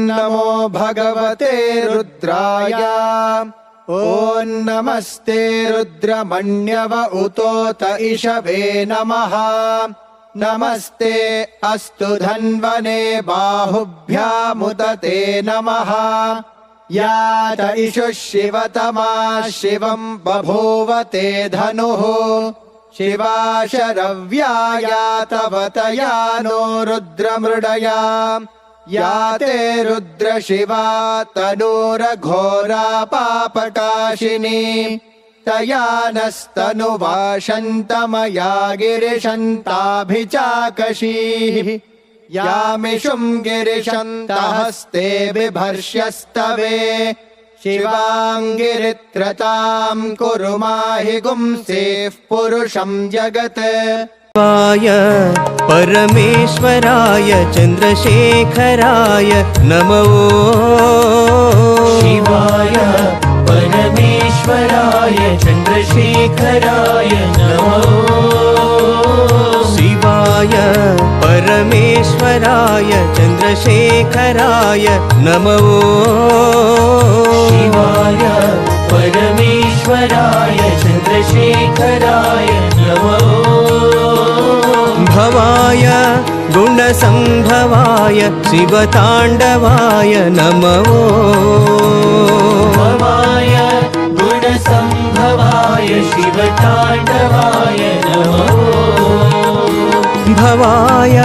नमो भगवते रुद्राय। ॐ नमस्ते रुद्रमण्यव उतोत इषवे नमः। नमस्ते अस्तु धन्वने बाहुभ्यामुदते नमः। यात इषुः शिवतमा शिवं बभूवते धनुः। शिवा शरव्या तवतया नो रुद्रमृडया। याते रुद्रशिवा तनूरघोरा पापकाशिनी। तया नस्तनुवाशन्तमया गिरिशन्ताभिचाकशीः। यामिषुं गिरिशन्तहस्ते बिभर्ष्यस्तवे। शिवाङ्गिरित्रतां कुरु माहि गुंसेः पुरुषं जगत्। परमेश्वराय चन्द्रशेखराय नमो। शिवाय परमेश्वराय चन्द्रशेखराय नमो। शिवाय परमेश्वराय चन्द्रशेखराय नमो। शिवाय परमेश्वराय चन्द्रशेखराय नमो। भवाय गुणसम्भवाय शिवताण्डवाय नमो। भवाय गुणसम्भवाय शिवताण्डवाय नमो। भवाय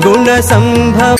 गुणसम्भव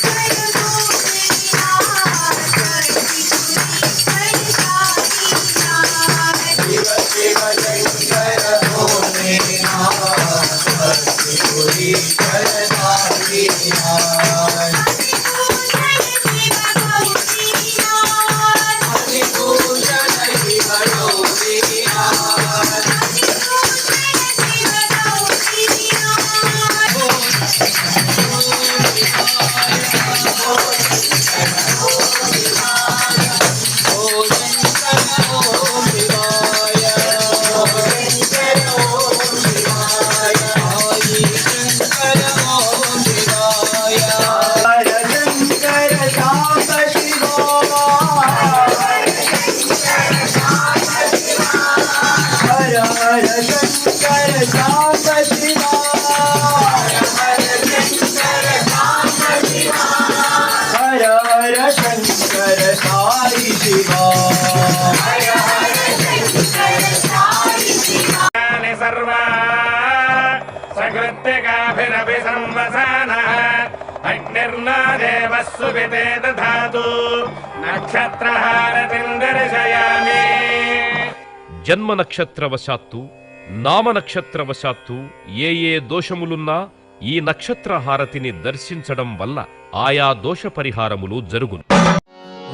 జన్మ నక్షత్రవశాత్తు నామ నక్షత్రవశాత్తు ఏ దోషములున్నా ఈ నక్షత్ర హారతిని దర్శించడం వల్ల ఆయా దోష పరిహారములు జరుగును.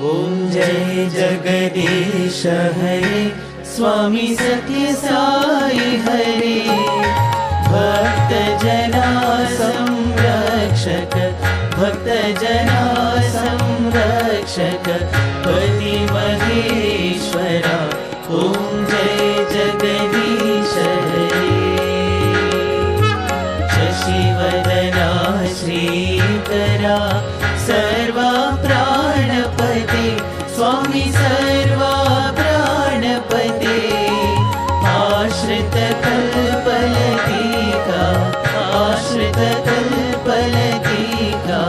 ఓం జై జగదీశ హరే స్వామి సత్య సాయి హరే. భక్త జనా సంరక్షక భక్త జనా సంరక్షక పతి మహేశ్వర. ఓం జై జగదీశ హరే. శశివదనా శ్రీకరా सर्वा प्राणपते स्वामी सर्वा प्राणपते. आश्रित